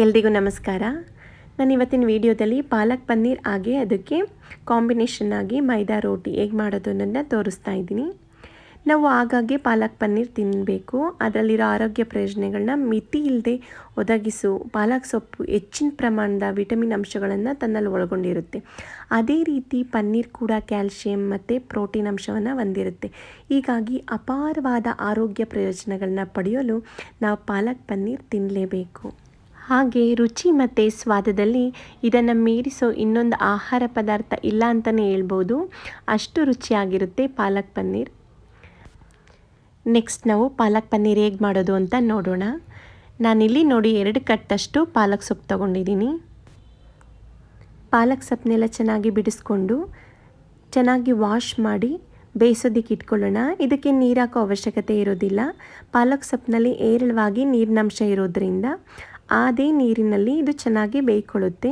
ಎಲ್ರಿಗೂ ನಮಸ್ಕಾರ. ನಾನು ಇವತ್ತಿನ ವಿಡಿಯೋದಲ್ಲಿ ಪಾಲಕ್ ಪನ್ನೀರ್ ಹಾಗೆ ಅದಕ್ಕೆ ಕಾಂಬಿನೇಷನ್ ಆಗಿ ಮೈದಾ ರೋಟಿ ಹೇಗೆ ಮಾಡೋದು ಅನ್ನೋದನ್ನ ತೋರಿಸ್ತಾ ಇದ್ದೀನಿ. ನಾವು ಆಗಾಗ್ಗೆ ಪಾಲಕ್ ಪನ್ನೀರ್ ತಿನ್ನಬೇಕು. ಅದರಲ್ಲಿರೋ ಆರೋಗ್ಯ ಪ್ರಯೋಜನಗಳನ್ನ ಮಿತಿ ಇಲ್ಲದೆ ಒದಗಿಸು ಪಾಲಕ್ ಸೊಪ್ಪು ಹೆಚ್ಚಿನ ಪ್ರಮಾಣದ ವಿಟಮಿನ್ ಅಂಶಗಳನ್ನು ತನ್ನಲ್ಲಿ ಒಳಗೊಂಡಿರುತ್ತೆ. ಅದೇ ರೀತಿ ಪನ್ನೀರ್ ಕೂಡ ಕ್ಯಾಲ್ಶಿಯಂ ಮತ್ತು ಪ್ರೋಟೀನ್ ಅಂಶವನ್ನು ಹೊಂದಿರುತ್ತೆ. ಹೀಗಾಗಿ ಅಪಾರವಾದ ಆರೋಗ್ಯ ಪ್ರಯೋಜನಗಳನ್ನ ಪಡೆಯಲು ನಾವು ಪಾಲಕ್ ಪನ್ನೀರ್ ತಿನ್ನಲೇಬೇಕು. ಹಾಗೆ ರುಚಿ ಮತ್ತು ಸ್ವಾದದಲ್ಲಿ ಇದನ್ನು ಮೀರಿಸೋ ಇನ್ನೊಂದು ಆಹಾರ ಪದಾರ್ಥ ಇಲ್ಲ ಅಂತಲೇ ಹೇಳ್ಬೋದು. ಅಷ್ಟು ರುಚಿಯಾಗಿರುತ್ತೆ ಪಾಲಕ್ ಪನ್ನೀರ್. ನೆಕ್ಸ್ಟ್ ನಾವು ಪಾಲಕ್ ಪನ್ನೀರ್ ಹೇಗೆ ಮಾಡೋದು ಅಂತ ನೋಡೋಣ. ನಾನಿಲ್ಲಿ ನೋಡಿ 2 ಕಟ್ಟಷ್ಟು ಪಾಲಕ್ ಸೊಪ್ಪು ತೊಗೊಂಡಿದ್ದೀನಿ. ಪಾಲಕ್ ಸೊಪ್ಪನ್ನೆಲ್ಲ ಚೆನ್ನಾಗಿ ಬಿಡಿಸ್ಕೊಂಡು ಚೆನ್ನಾಗಿ ವಾಶ್ ಮಾಡಿ ಬೇಯಿಸೋದಕ್ಕೆ ಇಟ್ಕೊಳ್ಳೋಣ. ಇದಕ್ಕೆ ನೀರು ಹಾಕೋ ಅವಶ್ಯಕತೆ ಇರೋದಿಲ್ಲ. ಪಾಲಕ್ ಸೊಪ್ಪಿನಲ್ಲಿ ಹೇರಳವಾಗಿ ನೀರಿನಂಶ ಇರೋದ್ರಿಂದ ಅದೇ ನೀರಿನಲ್ಲಿ ಇದು ಚೆನ್ನಾಗಿ ಬೇಯ್ಕೊಳ್ಳುತ್ತೆ.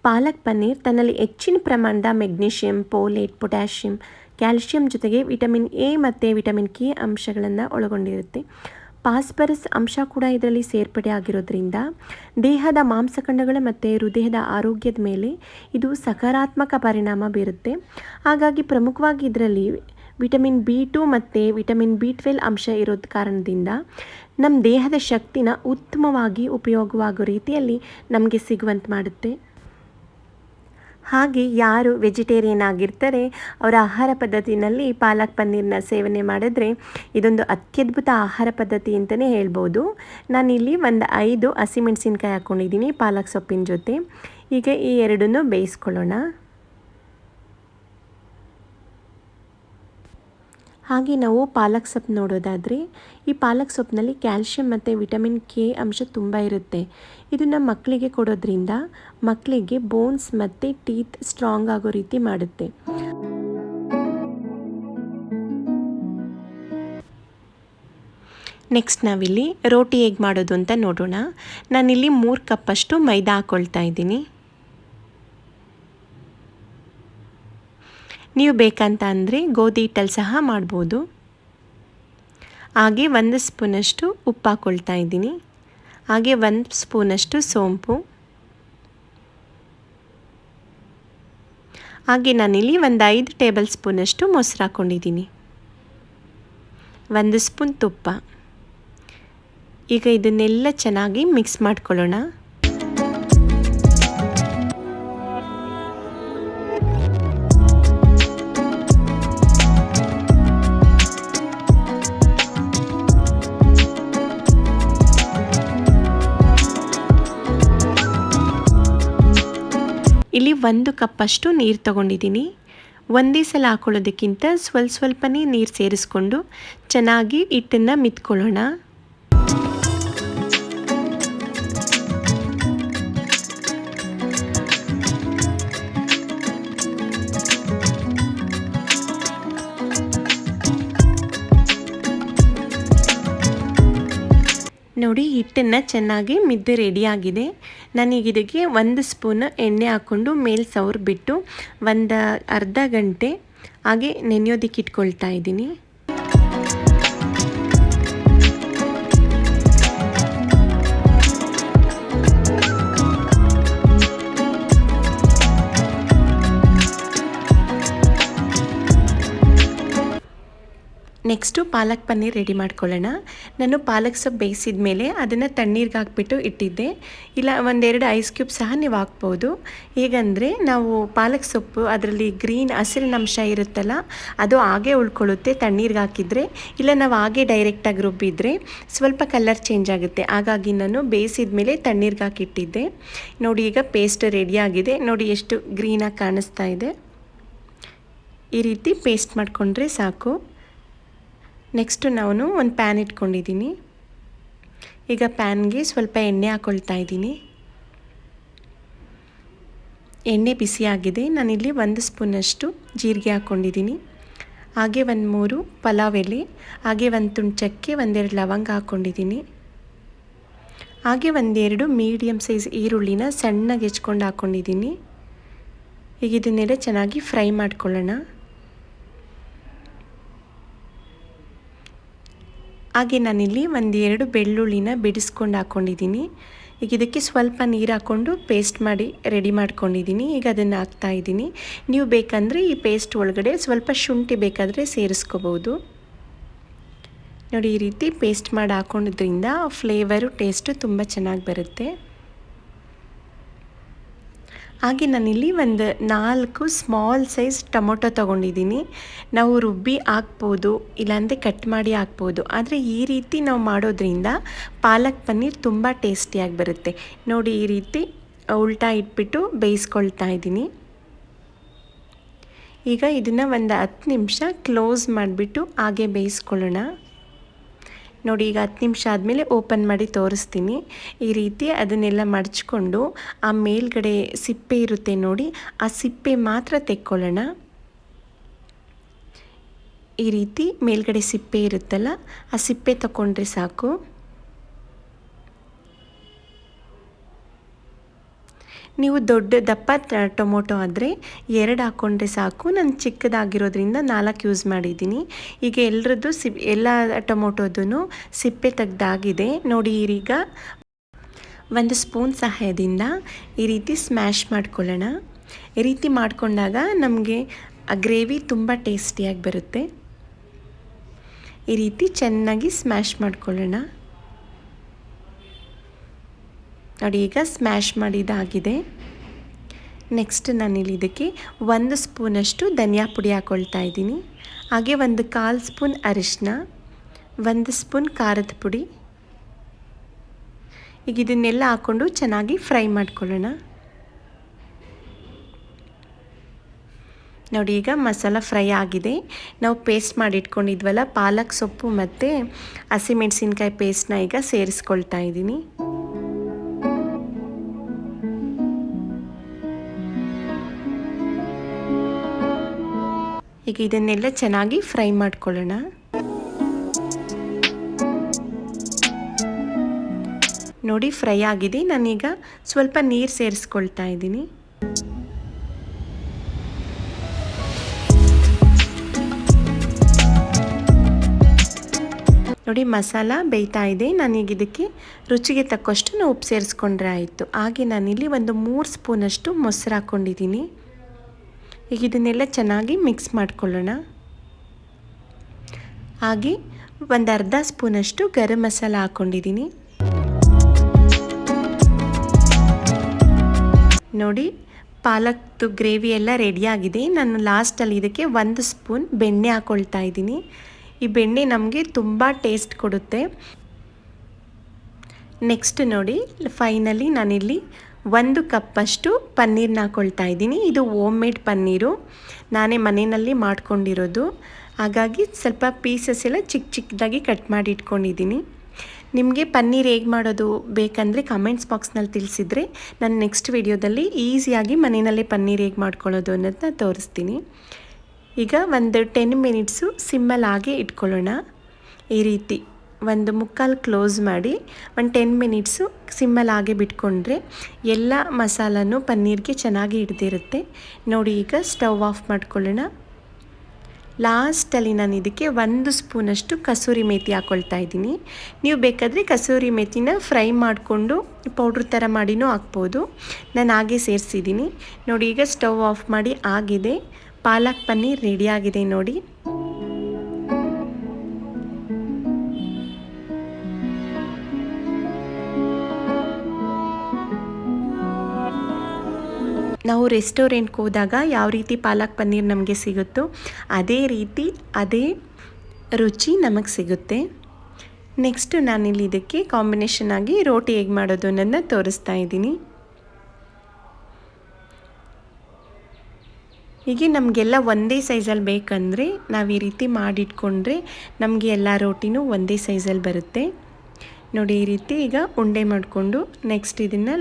ಪಾಲಕ್ ಪನ್ನೀರ್ ತನ್ನಲ್ಲಿ ಹೆಚ್ಚಿನ ಪ್ರಮಾಣದ ಮೆಗ್ನೀಷಿಯಂ, ಫೋಲೇಟ್, ಪೊಟ್ಯಾಷಿಯಂ, ಕ್ಯಾಲ್ಶಿಯಂ ಜೊತೆಗೆ ವಿಟಮಿನ್ ಎ ಮತ್ತು ವಿಟಮಿನ್ ಕೆ ಅಂಶಗಳನ್ನು ಒಳಗೊಂಡಿರುತ್ತೆ. ಫಾಸ್ಫರಸ್ ಅಂಶ ಕೂಡ ಇದರಲ್ಲಿ ಸೇರ್ಪಡೆ ಆಗಿರೋದ್ರಿಂದ ದೇಹದ ಮಾಂಸಖಂಡಗಳು ಮತ್ತು ಹೃದಯದ ಆರೋಗ್ಯದ ಮೇಲೆ ಇದು ಸಕಾರಾತ್ಮಕ ಪರಿಣಾಮ ಬೀರುತ್ತೆ. ಹಾಗಾಗಿ ಪ್ರಮುಖವಾಗಿ ಇದರಲ್ಲಿ ವಿಟಮಿನ್ B2 ಮತ್ತು ವಿಟಮಿನ್ B12 ಅಂಶ ಇರೋದ ಕಾರಣದಿಂದ ನಮ್ಮ ದೇಹದ ಶಕ್ತಿನ ಉತ್ತಮವಾಗಿ ಉಪಯೋಗವಾಗೋ ರೀತಿಯಲ್ಲಿ ನಮಗೆ ಸಿಗುವಂತೆ ಮಾಡುತ್ತೆ. ಹಾಗೆ ಯಾರು ವೆಜಿಟೇರಿಯನ್ ಆಗಿರ್ತಾರೆ ಅವರ ಆಹಾರ ಪದ್ಧತಿನಲ್ಲಿ ಪಾಲಕ್ ಪನ್ನೀರ್ನ ಸೇವನೆ ಮಾಡಿದ್ರೆ ಇದೊಂದು ಅತ್ಯದ್ಭುತ ಆಹಾರ ಪದ್ಧತಿ ಅಂತಲೇ ಹೇಳ್ಬೋದು. ನಾನಿಲ್ಲಿ ಒಂದು 5 ಹಸಿಮೆಣಸಿನ್ಕಾಯಿ ಹಾಕ್ಕೊಂಡಿದ್ದೀನಿ ಪಾಲಕ್ ಸೊಪ್ಪಿನ ಜೊತೆ. ಈಗ ಈ ಎರಡನ್ನೂ ಬೇಯಿಸ್ಕೊಳ್ಳೋಣ. ಹಾಗೆ ನಾವು ಪಾಲಕ್ ಸೊಪ್ಪು ನೋಡೋದಾದರೆ ಈ ಪಾಲಕ್ ಸೊಪ್ಪಿನಲ್ಲಿ ಕ್ಯಾಲ್ಶಿಯಂ ಮತ್ತು ವಿಟಮಿನ್ ಕೆ ಅಂಶ ತುಂಬ ಇರುತ್ತೆ. ಇದನ್ನು ಮಕ್ಕಳಿಗೆ ಕೊಡೋದ್ರಿಂದ ಮಕ್ಕಳಿಗೆ ಬೋನ್ಸ್ ಮತ್ತು ಟೀತ್ ಸ್ಟ್ರಾಂಗ್ ಆಗೋ ರೀತಿ ಮಾಡುತ್ತೆ. ನೆಕ್ಸ್ಟ್ ನಾವಿಲ್ಲಿ ರೋಟಿ ಹೇಗೆ ಮಾಡೋದು ಅಂತ ನೋಡೋಣ. ನಾನಿಲ್ಲಿ 3 ಕಪ್ಪಷ್ಟು ಮೈದಾ ಹಾಕ್ಕೊಳ್ತಾ ಇದ್ದೀನಿ. ನೀವು ಬೇಕಂತ ಅಂದರೆ ಗೋಧಿ ಹಿಟ್ಟಲ್ಲಿ ಸಹ ಮಾಡ್ಬೋದು. ಹಾಗೆ 1 ಸ್ಪೂನಷ್ಟು ಉಪ್ಪು ಹಾಕ್ಕೊಳ್ತಾ ಇದ್ದೀನಿ. ಹಾಗೆ 1 ಸ್ಪೂನಷ್ಟು ಸೋಂಪು. ಹಾಗೆ ನಾನಿಲ್ಲಿ ಒಂದು 5 ಟೇಬಲ್ ಸ್ಪೂನಷ್ಟು ಮೊಸರು ಹಾಕ್ಕೊಂಡಿದ್ದೀನಿ. 1 ಸ್ಪೂನ್ ತುಪ್ಪ. ಈಗ ಇದನ್ನೆಲ್ಲ ಚೆನ್ನಾಗಿ ಮಿಕ್ಸ್ ಮಾಡ್ಕೊಳ್ಳೋಣ. ಇಲ್ಲಿ 1 ಕಪ್ಪಷ್ಟು ನೀರು ತೊಗೊಂಡಿದ್ದೀನಿ. ಒಂದೇ ಸಲ ಹಾಕೊಳ್ಳೋದಕ್ಕಿಂತ ಸ್ವಲ್ಪನೇ ನೀರು ಸೇರಿಸ್ಕೊಂಡು ಚೆನ್ನಾಗಿ ಹಿಟ್ಟನ್ನು ಮಿತ್ಕೊಳ್ಳೋಣ. ನೋಡಿ ಹಿಟ್ಟನ್ನು ಚೆನ್ನಾಗಿ ಮಿದ್ದು ರೆಡಿಯಾಗಿದೆ. ನಾನೀಗ ಇದಕ್ಕೆ 1 ಸ್ಪೂನ್ ಎಣ್ಣೆ ಹಾಕ್ಕೊಂಡು ಮೇಲೆ ಸವರ್ ಬಿಟ್ಟು ಒಂದು ಅರ್ಧ ಗಂಟೆ ಹಾಗೆ ನೆನೆಯೋದಕ್ಕೆ ಇಟ್ಕೊಳ್ತಾ ಇದ್ದೀನಿ. ನೆಕ್ಸ್ಟು ಪಾಲಕ್ ಪನ್ನೀರ್ ರೆಡಿ ಮಾಡ್ಕೊಳ್ಳೋಣ. ನಾನು ಪಾಲಕ್ ಸೊಪ್ಪು ಬೇಯಿಸಿದ ಮೇಲೆ ಅದನ್ನು ತಣ್ಣೀರಿಗೆ ಹಾಕ್ಬಿಟ್ಟು ಇಟ್ಟಿದ್ದೆ. ಇಲ್ಲ 1-2 ಐಸ್ ಕ್ಯೂಬ್ ಸಹ ನೀವು ಹಾಕ್ಬೋದು. ಹೇಗಂದರೆ ನಾವು ಪಾಲಕ್ ಸೊಪ್ಪು ಅದರಲ್ಲಿ ಗ್ರೀನ್ ಹಸಿರಿನಂಶ ಇರುತ್ತಲ್ಲ ಅದು ಹಾಗೆ ಉಳ್ಕೊಳ್ಳುತ್ತೆ ತಣ್ಣೀರಿಗೆ ಹಾಕಿದರೆ. ಇಲ್ಲ ನಾವು ಹಾಗೆ ಡೈರೆಕ್ಟಾಗಿ ರುಬ್ಬಿದರೆ ಸ್ವಲ್ಪ ಕಲರ್ ಚೇಂಜ್ ಆಗುತ್ತೆ. ಹಾಗಾಗಿ ನಾನು ಬೇಯಿಸಿದ ಮೇಲೆ ತಣ್ಣೀರಿಗೆ ಹಾಕಿಟ್ಟಿದ್ದೆ. ನೋಡಿ ಈಗ ಪೇಸ್ಟ್ ರೆಡಿಯಾಗಿದೆ. ನೋಡಿ ಎಷ್ಟು ಗ್ರೀನಾಗಿ ಕಾಣಿಸ್ತಾ ಇದೆ. ಈ ರೀತಿ ಪೇಸ್ಟ್ ಮಾಡಿಕೊಂಡ್ರೆ ಸಾಕು. ನೆಕ್ಸ್ಟು ನಾನು ಒಂದು ಪ್ಯಾನ್ ಇಟ್ಕೊಂಡಿದ್ದೀನಿ. ಈಗ ಪ್ಯಾನ್ಗೆ ಸ್ವಲ್ಪ ಎಣ್ಣೆ ಹಾಕ್ಕೊಳ್ತಾ ಇದ್ದೀನಿ. ಎಣ್ಣೆ ಬಿಸಿಯಾಗಿದೆ. ನಾನಿಲ್ಲಿ 1 ಸ್ಪೂನಷ್ಟು ಜೀರಿಗೆ ಹಾಕ್ಕೊಂಡಿದ್ದೀನಿ. ಹಾಗೆ 3 ಪಲಾವ್ ಎಲೆ, ಹಾಗೆ 1 ತುಂಡು ಚಕ್ಕೆ, 1-2 ಲವಂಗ ಹಾಕ್ಕೊಂಡಿದ್ದೀನಿ. ಹಾಗೆ 1-2 ಮೀಡಿಯಮ್ ಸೈಜ್ ಈರುಳ್ಳಿನ ಸಣ್ಣಗೆ ಹೆಚ್ಕೊಂಡು ಹಾಕ್ಕೊಂಡಿದ್ದೀನಿ. ಈಗ ಇದನ್ನೆಲ್ಲ ಚೆನ್ನಾಗಿ ಫ್ರೈ ಮಾಡ್ಕೊಳ್ಳೋಣ. ಹಾಗೆ ನಾನಿಲ್ಲಿ ಒಂದೆರಡು ಬೆಳ್ಳುಳ್ಳಿನ ಬಿಡಿಸ್ಕೊಂಡು ಹಾಕ್ಕೊಂಡಿದ್ದೀನಿ. ಈಗ ಇದಕ್ಕೆ ಸ್ವಲ್ಪ ನೀರು ಹಾಕ್ಕೊಂಡು ಪೇಸ್ಟ್ ಮಾಡಿ ರೆಡಿ ಮಾಡ್ಕೊಂಡಿದ್ದೀನಿ. ಈಗ ಅದನ್ನು ಹಾಕ್ತಾಯಿದ್ದೀನಿ. ನೀವು ಬೇಕಂದರೆ ಈ ಪೇಸ್ಟ್ ಒಳಗಡೆ ಸ್ವಲ್ಪ ಶುಂಠಿ ಬೇಕಾದರೆ ಸೇರಿಸ್ಕೋಬೋದು. ನೋಡಿ, ಈ ರೀತಿ ಪೇಸ್ಟ್ ಮಾಡಿ ಹಾಕ್ಕೊಂಡಿದ್ರಿಂದ ಫ್ಲೇವರು ಟೇಸ್ಟು ತುಂಬ ಚೆನ್ನಾಗಿ ಬರುತ್ತೆ. ಹಾಗೆ ನಾನಿಲ್ಲಿ ಒಂದು 4 ಸ್ಮಾಲ್ ಸೈಜ್ ಟೊಮೊಟೊ ತೊಗೊಂಡಿದ್ದೀನಿ. ನಾವು ರುಬ್ಬಿ ಹಾಕ್ಬೋದು, ಇಲ್ಲಾಂದರೆ ಕಟ್ ಮಾಡಿ ಹಾಕ್ಬೋದು. ಆದರೆ ಈ ರೀತಿ ನಾವು ಮಾಡೋದ್ರಿಂದ ಪಾಲಕ್ ಪನ್ನೀರ್ ತುಂಬ ಟೇಸ್ಟಿಯಾಗಿ ಬರುತ್ತೆ. ನೋಡಿ, ಈ ರೀತಿ ಉಲ್ಟಾ ಇಟ್ಬಿಟ್ಟು ಬೇಯಿಸ್ಕೊಳ್ತಾ ಇದ್ದೀನಿ. ಈಗ ಇದನ್ನು ಒಂದು 10 ನಿಮಿಷ ಕ್ಲೋಸ್ ಮಾಡಿಬಿಟ್ಟು ಹಾಗೆ ಬೇಯಿಸ್ಕೊಳ್ಳೋಣ. ನೋಡಿ, ಈಗ 10 ನಿಮಿಷ ಆದಮೇಲೆ ಓಪನ್ ಮಾಡಿ ತೋರಿಸ್ತೀನಿ. ಈ ರೀತಿ ಅದನ್ನೆಲ್ಲ ಮಡಚ್ಕೊಂಡು ಆ ಮೇಲ್ಗಡೆ ಸಿಪ್ಪೆ ಇರುತ್ತೆ ನೋಡಿ, ಆ ಸಿಪ್ಪೆ ಮಾತ್ರ ತೆಕ್ಕೊಳ್ಳೋಣ. ಈ ರೀತಿ ಮೇಲ್ಗಡೆ ಸಿಪ್ಪೆ ಇರುತ್ತಲ್ಲ, ಆ ಸಿಪ್ಪೆ ತಗೊಂಡ್ರೆ ಸಾಕು. ನೀವು ದೊಡ್ಡ ದಪ್ಪ ಟೊಮೊಟೊ ಆದರೆ 2 ಹಾಕ್ಕೊಂಡ್ರೆ ಸಾಕು. ನಾನು ಚಿಕ್ಕದಾಗಿರೋದ್ರಿಂದ 4 ಯೂಸ್ ಮಾಡಿದ್ದೀನಿ. ಈಗ ಎಲ್ಲರದ್ದು ಎಲ್ಲ ಟೊಮೊಟೊದೂ ಸಿಪ್ಪೆ ತೆಗ್ದಾಗಿದೆ. ನೋಡಿ, ಈಗ 1 ಸ್ಪೂನ್ ಸಹಾಯದಿಂದ ಈ ರೀತಿ ಸ್ಮ್ಯಾಶ್ ಮಾಡ್ಕೊಳ್ಳೋಣ. ಈ ರೀತಿ ಮಾಡಿಕೊಂಡಾಗ ನಮಗೆ ಆ ಗ್ರೇವಿ ತುಂಬ ಟೇಸ್ಟಿಯಾಗಿ ಬರುತ್ತೆ. ಈ ರೀತಿ ಚೆನ್ನಾಗಿ ಸ್ಮ್ಯಾಶ್ ಮಾಡ್ಕೊಳ್ಳೋಣ. ನೋಡಿ, ಈಗ ಸ್ಮ್ಯಾಶ್ ಮಾಡಿದಾಗಿದೆ. ನೆಕ್ಸ್ಟ್ ನಾನಿಲ್ಲಿ ಇದಕ್ಕೆ 1 ಸ್ಪೂನಷ್ಟು ಧನಿಯಾ ಪುಡಿ ಹಾಕ್ಕೊಳ್ತಾ ಇದ್ದೀನಿ. ಹಾಗೆ 1/4 ಸ್ಪೂನ್ ಅರಿಶಿನ, 1 ಸ್ಪೂನ್ ಖಾರದ ಪುಡಿ. ಈಗ ಇದನ್ನೆಲ್ಲ ಹಾಕ್ಕೊಂಡು ಚೆನ್ನಾಗಿ ಫ್ರೈ ಮಾಡ್ಕೊಳ್ಳೋಣ. ನೋಡಿ, ಈಗ ಮಸಾಲ ಫ್ರೈ ಆಗಿದೆ. ನಾವು ಪೇಸ್ಟ್ ಮಾಡಿ ಇಟ್ಕೊಂಡಿದ್ವಲ್ಲ ಪಾಲಕ್ ಸೊಪ್ಪು ಮತ್ತು ಹಸಿಮೆಣಸಿನ್ಕಾಯಿ ಪೇಸ್ಟ್ನ ಈಗ ಸೇರಿಸ್ಕೊಳ್ತಾ ಇದ್ದೀನಿ. ಈಗ ಇದನ್ನೆಲ್ಲ ಚೆನ್ನಾಗಿ ಫ್ರೈ ಮಾಡ್ಕೊಳ್ಳೋಣ. ನೋಡಿ, ಫ್ರೈ ಆಗಿದೆ. ನಾನೀಗ ಸ್ವಲ್ಪ ನೀರು ಸೇರಿಸ್ಕೊಳ್ತಾ ಇದ್ದೀನಿ. ನೋಡಿ, ಮಸಾಲ ಬೇಯ್ತಾ ಇದೆ. ನಾನೀಗ ಇದಕ್ಕೆ ರುಚಿಗೆ ತಕ್ಕಷ್ಟು ಉಪ್ಪು ಸೇರಿಸ್ಕೊಂಡ್ರೆ ಆಯಿತು. ಹಾಗೆ ನಾನಿಲ್ಲಿ 3 ಸ್ಪೂನಷ್ಟು ಮೊಸರು ಹಾಕ್ಕೊಂಡಿದ್ದೀನಿ. ಈಗ ಇದನ್ನೆಲ್ಲ ಚೆನ್ನಾಗಿ ಮಿಕ್ಸ್ ಮಾಡ್ಕೊಳ್ಳೋಣ. ಹಾಗೆ 1/2 ಸ್ಪೂನಷ್ಟು ಗರಂ ಮಸಾಲ ಹಾಕ್ಕೊಂಡಿದ್ದೀನಿ. ನೋಡಿ, ಪಾಲಕ್ದು ಗ್ರೇವಿ ಎಲ್ಲ ರೆಡಿಯಾಗಿದೆ. ನಾನು ಲಾಸ್ಟಲ್ಲಿ ಇದಕ್ಕೆ 1 ಸ್ಪೂನ್ ಬೆಣ್ಣೆ ಹಾಕ್ಕೊಳ್ತಾ ಇದ್ದೀನಿ. ಈ ಬೆಣ್ಣೆ ನಮಗೆ ತುಂಬ ಟೇಸ್ಟ್ ಕೊಡುತ್ತೆ. ನೆಕ್ಸ್ಟ್ ನೋಡಿ, ಫೈನಲಿ ನಾನಿಲ್ಲಿ 1 ಕಪ್ಪಷ್ಟು ಪನ್ನೀರನ್ನ ಹಾಕ್ಕೊಳ್ತಾ ಇದ್ದೀನಿ. ಇದು ಹೋಮ್ ಮೇಡ್ ಪನ್ನೀರು, ನಾನೇ ಮನೆಯಲ್ಲಿ ಮಾಡ್ಕೊಂಡಿರೋದು. ಹಾಗಾಗಿ ಸ್ವಲ್ಪ ಪೀಸಸ್ ಎಲ್ಲ ಚಿಕ್ಕದಾಗಿ ಕಟ್ ಮಾಡಿ ಇಟ್ಕೊಂಡಿದ್ದೀನಿ. ನಿಮಗೆ ಪನ್ನೀರ್ ಹೇಗೆ ಮಾಡೋದು ಬೇಕಂದರೆ ಕಮೆಂಟ್ಸ್ ಬಾಕ್ಸ್ನಲ್ಲಿ ತಿಳಿಸಿದರೆ ನಾನು ನೆಕ್ಸ್ಟ್ ವಿಡಿಯೋದಲ್ಲಿ ಈಸಿಯಾಗಿ ಮನೆಯಲ್ಲೇ ಪನ್ನೀರ್ ಹೇಗೆ ಮಾಡ್ಕೊಳ್ಳೋದು ಅನ್ನೋದನ್ನ ತೋರಿಸ್ತೀನಿ. ಈಗ ಒಂದು 10 ಮಿನಿಟ್ಸು ಸಿಮ್ಮಲ್ಲಿ ಹಾಗೆ ಇಟ್ಕೊಳ್ಳೋಣ. ಈ ರೀತಿ 1/4 ಕ್ಲೋಸ್ ಮಾಡಿ 10 ಮಿನಿಟ್ಸು ಸಿಮ್ಮಲ್ಲಿ ಹಾಗೆ ಬಿಟ್ಕೊಂಡ್ರೆ ಎಲ್ಲ ಮಸಾಲನೂ ಪನ್ನೀರ್ಗೆ ಚೆನ್ನಾಗಿ ಹಿಡ್ದಿರುತ್ತೆ. ನೋಡಿ, ಈಗ ಸ್ಟವ್ ಆಫ್ ಮಾಡ್ಕೊಳ್ಳೋಣ. ಲಾಸ್ಟಲ್ಲಿ ನಾನು ಇದಕ್ಕೆ 1 ಸ್ಪೂನಷ್ಟು ಕಸೂರಿ ಮೇಥಿ ಹಾಕ್ಕೊಳ್ತಾ ಇದ್ದೀನಿ. ನೀವು ಬೇಕಾದರೆ ಕಸೂರಿ ಮೇಥಿನ ಫ್ರೈ ಮಾಡಿಕೊಂಡು ಪೌಡ್ರ್ ಥರ ಮಾಡಿನೂ ಹಾಕ್ಬೋದು. ನಾನು ಹಾಗೆ ಸೇರಿಸಿದ್ದೀನಿ. ನೋಡಿ, ಈಗ ಸ್ಟವ್ ಆಫ್ ಮಾಡಿ ಆಗಿದೆ. ಪಾಲಕ್ ಪನ್ನೀರ್ ರೆಡಿಯಾಗಿದೆ ನೋಡಿ. ನಾವು ರೆಸ್ಟೋರೆಂಟ್ಗೆ ಹೋದಾಗ ಯಾವ ರೀತಿ ಪಾಲಕ್ ಪನ್ನೀರ್ ನಮಗೆ ಸಿಗುತ್ತೋ ಅದೇ ರೀತಿ ಅದೇ ರುಚಿ ನಮಗೆ ಸಿಗುತ್ತೆ. ನೆಕ್ಸ್ಟ್ ನಾನಿಲ್ಲಿ ಇದಕ್ಕೆ ಕಾಂಬಿನೇಷನ್ ಆಗಿ ರೋಟಿ ಹೇಗೆ ಮಾಡೋದು ಅನ್ನೋದನ್ನ ತೋರಿಸ್ತಾ ಇದ್ದೀನಿ. ಹೀಗೆ ನಮಗೆಲ್ಲ ಒಂದೇ ಸೈಜಲ್ಲಿ ಬೇಕಂದರೆ ನಾವು ಈ ರೀತಿ ಮಾಡಿಟ್ಕೊಂಡ್ರೆ ನಮಗೆ ಎಲ್ಲ ರೋಟಿನೂ ಒಂದೇ ಸೈಜಲ್ಲಿ ಬರುತ್ತೆ. ನೋಡಿ, ಈ ರೀತಿ ಈಗ ಉಂಡೆ ಮಾಡಿಕೊಂಡು ನೆಕ್ಸ್ಟ್ ಇದನ್ನು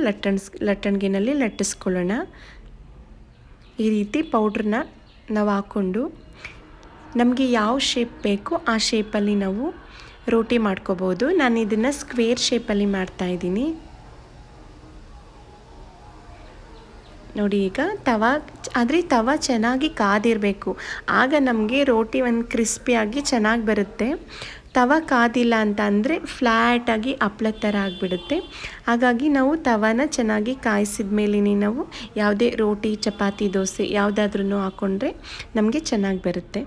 ಲಟ್ಟಣಿಗೆನಲ್ಲಿ ಲಟ್ಟಿಸ್ಕೊಳ್ಳೋಣ. ಈ ರೀತಿ ಪೌಡ್ರನ್ನ ನಾವು ಹಾಕ್ಕೊಂಡು ನಮಗೆ ಯಾವ ಶೇಪ್ ಬೇಕೋ ಆ ಶೇಪಲ್ಲಿ ನಾವು ರೋಟಿ ಮಾಡ್ಕೋಬೋದು. ನಾನು ಇದನ್ನು ಸ್ಕ್ವೇರ್ ಶೇಪಲ್ಲಿ ಮಾಡ್ತಾಯಿದ್ದೀನಿ. ನೋಡಿ, ಈಗ ತವ ಚೆನ್ನಾಗಿ ಕಾದಿರಬೇಕು. ಆಗ ನಮಗೆ ರೋಟಿ ಒಂದು ಕ್ರಿಸ್ಪಿಯಾಗಿ ಚೆನ್ನಾಗಿ ಬರುತ್ತೆ. ತವ ಕಾದಿಲ್ಲ ಅಂತ ಅಂದರೆ ಫ್ಲ್ಯಾಟಾಗಿ ಹಪ್ಳದ ಥರ ಆಗಿಬಿಡುತ್ತೆ. ಹಾಗಾಗಿ ನಾವು ತವಾನ ಚೆನ್ನಾಗಿ ಕಾಯಿಸಿದ ಮೇಲೇ ನಾವು ಯಾವುದೇ ರೋಟಿ, ಚಪಾತಿ, ದೋಸೆ ಯಾವುದಾದ್ರೂ ಹಾಕ್ಕೊಂಡ್ರೆ ನಮಗೆ ಚೆನ್ನಾಗಿ ಬರುತ್ತೆ.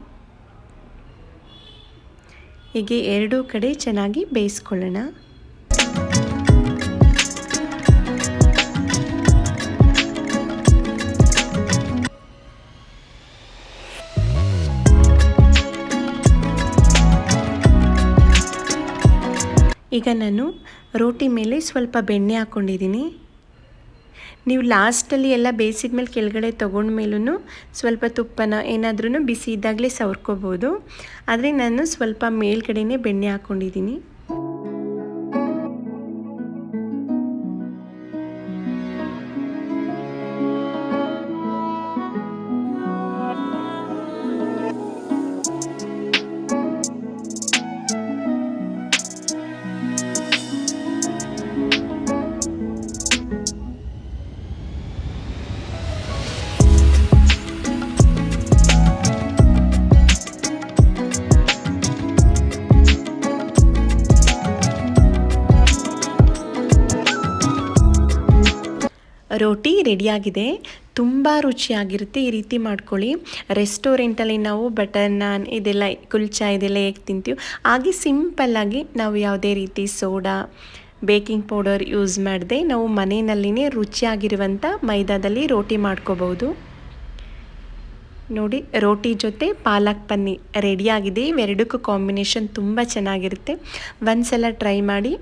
ಹೀಗೆ ಎರಡೂ ಕಡೆ ಚೆನ್ನಾಗಿ ಬೇಯಿಸ್ಕೊಳ್ಳೋಣ. ಈಗ ನಾನು ರೋಟಿ ಮೇಲೆ ಸ್ವಲ್ಪ ಬೆಣ್ಣೆ ಹಾಕ್ಕೊಂಡಿದ್ದೀನಿ. ನೀವು ಲಾಸ್ಟಲ್ಲಿ ಎಲ್ಲ ಬೇಯಿಸಿದ ಮೇಲೆ ಕೆಳಗಡೆ ತೊಗೊಂಡ್ಮೇಲೂ ಸ್ವಲ್ಪ ತುಪ್ಪನ ಏನಾದ್ರೂ ಬಿಸಿ ಇದ್ದಾಗಲೇ ಸವರ್ಕೋಬೋದು. ಆದರೆ ನಾನು ಸ್ವಲ್ಪ ಮೇಲ್ಗಡೆನೇ ಬೆಣ್ಣೆ ಹಾಕ್ಕೊಂಡಿದ್ದೀನಿ. ರೋಟಿ ರೆಡಿಯಾಗಿದೆ. ತುಂಬ ರುಚಿಯಾಗಿರುತ್ತೆ. ಈ ರೀತಿ ಮಾಡ್ಕೊಳ್ಳಿ. ರೆಸ್ಟೋರೆಂಟಲ್ಲಿ ನಾವು ಬಟರ್ ನಾನ್ ಇದೆಲ್ಲ ಕುಲ್ಚಾ ಇದೆಲ್ಲ ಹೇಗೆ ತಿಂತೀವಿ ಹಾಗೆ ಸಿಂಪಲ್ಲಾಗಿ ನಾವು ಯಾವುದೇ ರೀತಿ ಸೋಡಾ, ಬೇಕಿಂಗ್ ಪೌಡರ್ ಯೂಸ್ ಮಾಡದೆ ನಾವು ಮನೆಯಲ್ಲಿನೇ ರುಚಿಯಾಗಿರುವಂಥ ಮೈದಾದಲ್ಲಿ ರೋಟಿ ಮಾಡ್ಕೋಬೋದು. ನೋಡಿ, ರೋಟಿ ಜೊತೆ ಪಾಲಕ್ ಪನ್ನೀರ್ ರೆಡಿಯಾಗಿದೆ. ಇವೆರಡಕ್ಕೂ ಕಾಂಬಿನೇಷನ್ ತುಂಬ ಚೆನ್ನಾಗಿರುತ್ತೆ. ಒಂದ್ಸಲ ಟ್ರೈ ಮಾಡಿ.